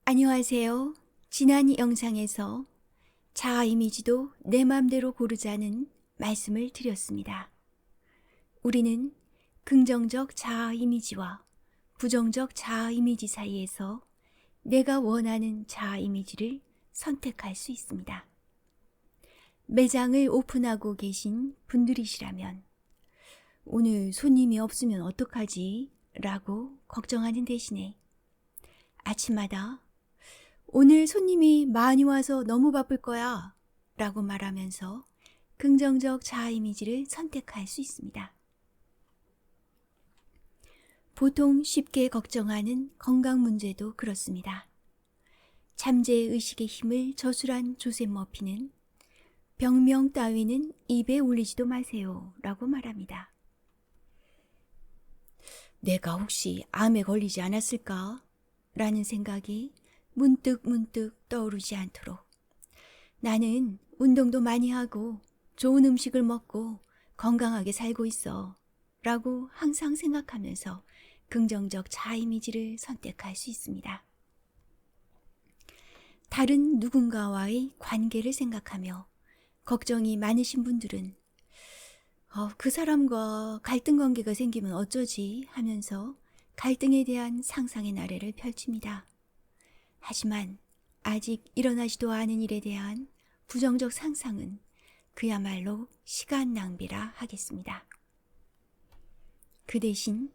안녕하세요. 지난 영상에서 자아 이미지도 내 맘대로 고르자는 말씀을 드렸습니다. 우리는 긍정적 자아 이미지와 부정적 자아 이미지 사이에서 내가 원하는 자아 이미지를 선택할 수 있습니다. 매장을 오픈하고 계신 분들이시라면 오늘 손님이 없으면 어떡하지? 라고 걱정하는 대신에 아침마다 오늘 손님이 많이 와서 너무 바쁠 거야 라고 말하면서 긍정적 자아 이미지를 선택할 수 있습니다. 보통 쉽게 걱정하는 건강 문제도 그렇습니다. 잠재의식의 힘을 저술한 조셉 머피는 병명 따위는 입에 올리지도 마세요 라고 말합니다. 내가 혹시 암에 걸리지 않았을까? 라는 생각이 문득 떠오르지 않도록 나는 운동도 많이 하고 좋은 음식을 먹고 건강하게 살고 있어 라고 항상 생각하면서 긍정적 자아 이미지를 선택할 수 있습니다. 다른 누군가와의 관계를 생각하며 걱정이 많으신 분들은 그 사람과 갈등 관계가 생기면 어쩌지 하면서 갈등에 대한 상상의 나래를 펼칩니다. 하지만 아직 일어나지도 않은 일에 대한 부정적 상상은 그야말로 시간 낭비라 하겠습니다. 그 대신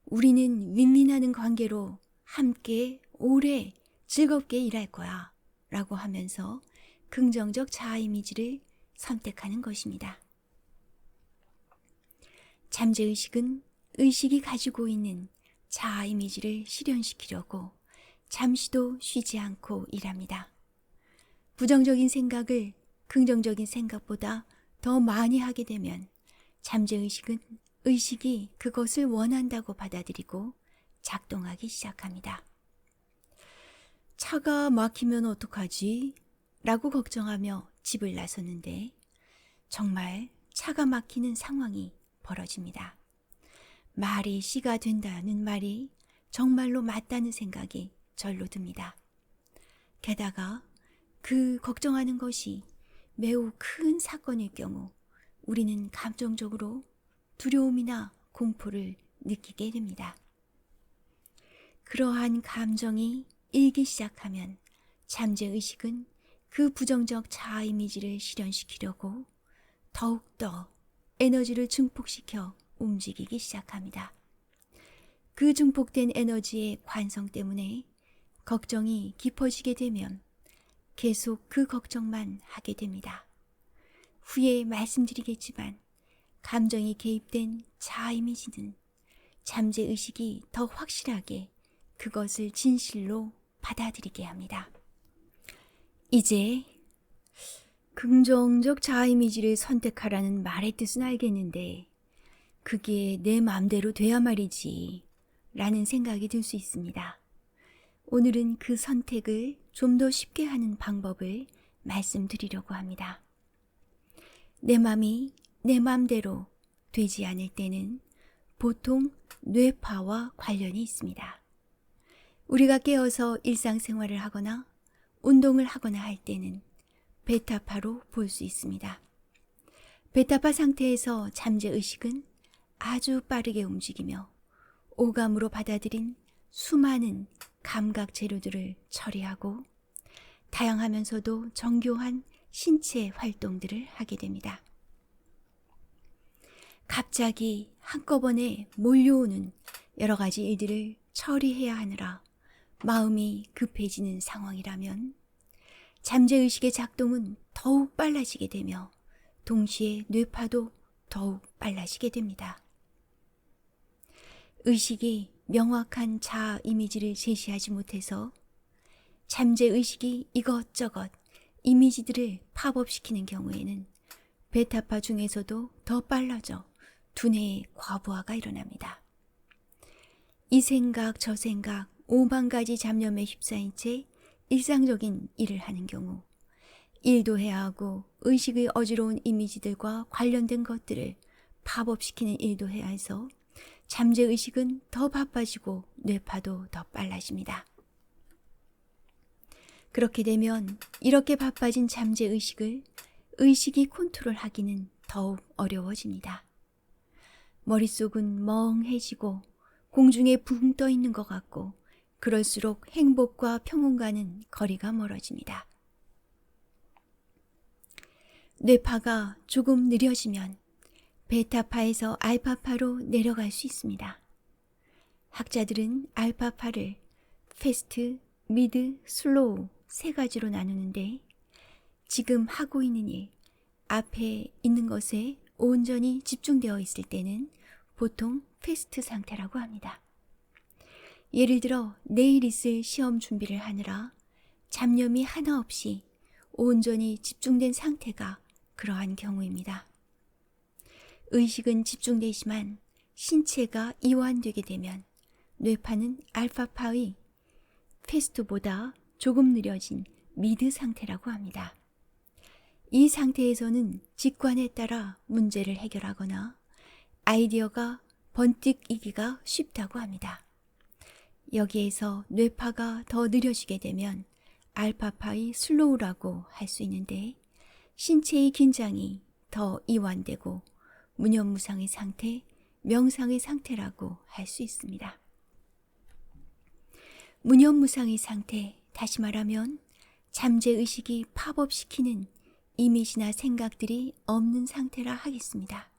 우리는 윈윈하는 관계로 함께 오래 즐겁게 일할 거야 라고 하면서 긍정적 자아 이미지를 선택하는 것입니다. 잠재의식은 의식이 가지고 있는 자아 이미지를 실현시키려고 잠시도 쉬지 않고 일합니다. 부정적인 생각을 긍정적인 생각보다 더 많이 하게 되면 잠재의식은 의식이 그것을 원한다고 받아들이고 작동하기 시작합니다. 차가 막히면 어떡하지? 라고 걱정하며 집을 나섰는데 정말 차가 막히는 상황이 벌어집니다. 말이 씨가 된다는 말이 정말로 맞다는 생각이 절로 듭니다. 게다가 그 걱정하는 것이 매우 큰 사건일 경우 우리는 감정적으로 두려움이나 공포를 느끼게 됩니다. 그러한 감정이 일기 시작하면 잠재의식은 그 부정적 자아 이미지를 실현시키려고 더욱더 에너지를 증폭시켜 움직이기 시작합니다. 그 증폭된 에너지의 관성 때문에 걱정이 깊어지게 되면 계속 그 걱정만 하게 됩니다. 후에 말씀드리겠지만 감정이 개입된 자아 이미지는 잠재의식이 더 확실하게 그것을 진실로 받아들이게 합니다. 이제 긍정적 자아 이미지를 선택하라는 말의 뜻은 알겠는데 그게 내 마음대로 돼야 말이지 라는 생각이 들 수 있습니다. 오늘은 그 선택을 좀 더 쉽게 하는 방법을 말씀드리려고 합니다. 내 맘이 내 맘대로 되지 않을 때는 보통 뇌파와 관련이 있습니다. 우리가 깨어서 일상생활을 하거나 운동을 하거나 할 때는 베타파로 볼 수 있습니다. 베타파 상태에서 잠재의식은 아주 빠르게 움직이며 오감으로 받아들인 수많은 감각 재료들을 처리하고 다양하면서도 정교한 신체 활동들을 하게 됩니다. 갑자기 한꺼번에 몰려오는 여러 가지 일들을 처리해야 하느라 마음이 급해지는 상황이라면 잠재의식의 작동은 더욱 빨라지게 되며 동시에 뇌파도 더욱 빨라지게 됩니다. 의식이 명확한 자아 이미지를 제시하지 못해서 잠재의식이 이것저것 이미지들을 팝업시키는 경우에는 베타파 중에서도 더 빨라져 두뇌의 과부하가 일어납니다. 이 생각 저 생각 5만 가지 잡념에 휩싸인 채 일상적인 일을 하는 경우 일도 해야 하고 의식의 어지러운 이미지들과 관련된 것들을 팝업시키는 일도 해야 해서 잠재의식은 더 바빠지고 뇌파도 더 빨라집니다. 그렇게 되면 이렇게 바빠진 잠재의식을 의식이 컨트롤하기는 더욱 어려워집니다. 머릿속은 멍해지고 공중에 붕 떠 있는 것 같고 그럴수록 행복과 평온과는 거리가 멀어집니다. 뇌파가 조금 느려지면 베타파에서 알파파로 내려갈 수 있습니다. 학자들은 알파파를 패스트, 미드, 슬로우 세 가지로 나누는데 지금 하고 있는 일, 앞에 있는 것에 온전히 집중되어 있을 때는 보통 패스트 상태라고 합니다. 예를 들어 내일 있을 시험 준비를 하느라 잡념이 하나 없이 온전히 집중된 상태가 그러한 경우입니다. 의식은 집중되지만 신체가 이완되게 되면 뇌파는 알파파의 패스트보다 조금 느려진 미드 상태라고 합니다. 이 상태에서는 직관에 따라 문제를 해결하거나 아이디어가 번뜩이기가 쉽다고 합니다. 여기에서 뇌파가 더 느려지게 되면 알파파의 슬로우라고 할 수 있는데 신체의 긴장이 더 이완되고 무념무상의 상태, 명상의 상태라고 할 수 있습니다. 무념무상의 상태, 다시 말하면 잠재의식이 팝업시키는 이미지나 생각들이 없는 상태라 하겠습니다.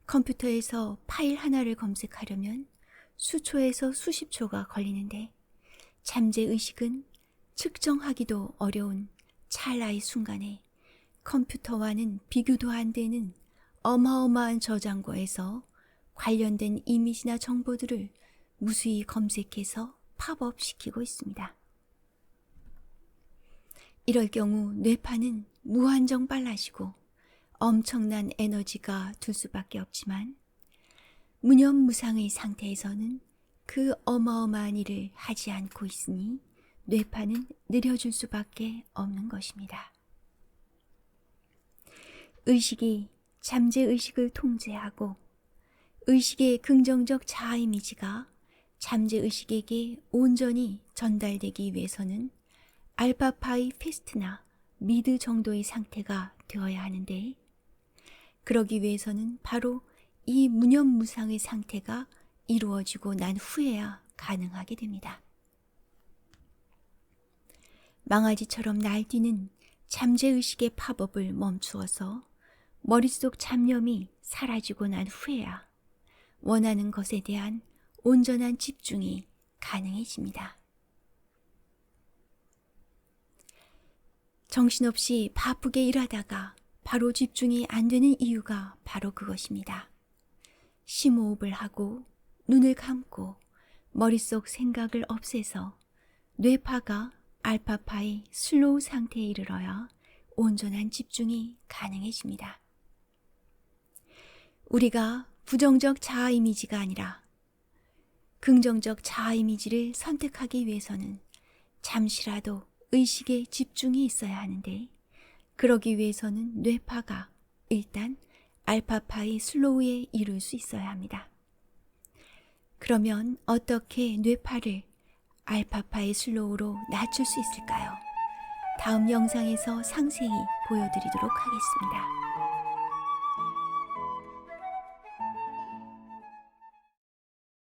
컴퓨터에서 파일 하나를 검색하려면 수초에서 수십 초가 걸리는데 잠재의식은 측정하기도 어려운 찰나의 순간에 컴퓨터와는 비교도 안 되는 어마어마한 저장고에서 관련된 이미지나 정보들을 무수히 검색해서 팝업시키고 있습니다. 이럴 경우 뇌파는 무한정 빨라지고 엄청난 에너지가 들 수밖에 없지만 무념무상의 상태에서는 그 어마어마한 일을 하지 않고 있으니 뇌파는 느려질 수밖에 없는 것입니다. 의식이 잠재의식을 통제하고 의식의 긍정적 자아 이미지가 잠재의식에게 온전히 전달되기 위해서는 알파파의 패스트나 미드 정도의 상태가 되어야 하는데 그러기 위해서는 바로 이 무념무상의 상태가 이루어지고 난 후에야 가능하게 됩니다. 망아지처럼 날뛰는 잠재의식의 팝업을 멈추어서 머릿속 잡념이 사라지고 난 후에야 원하는 것에 대한 온전한 집중이 가능해집니다. 정신없이 바쁘게 일하다가 바로 집중이 안 되는 이유가 바로 그것입니다. 심호흡을 하고 눈을 감고 머릿속 생각을 없애서 뇌파가 알파파의 슬로우 상태에 이르러야 온전한 집중이 가능해집니다. 우리가 부정적 자아 이미지가 아니라 긍정적 자아 이미지를 선택하기 위해서는 잠시라도 의식에 집중이 있어야 하는데 그러기 위해서는 뇌파가 일단 알파파의 슬로우에 이룰 수 있어야 합니다. 그러면 어떻게 뇌파를 알파파의 슬로우로 낮출 수 있을까요? 다음 영상에서 상세히 보여드리도록 하겠습니다.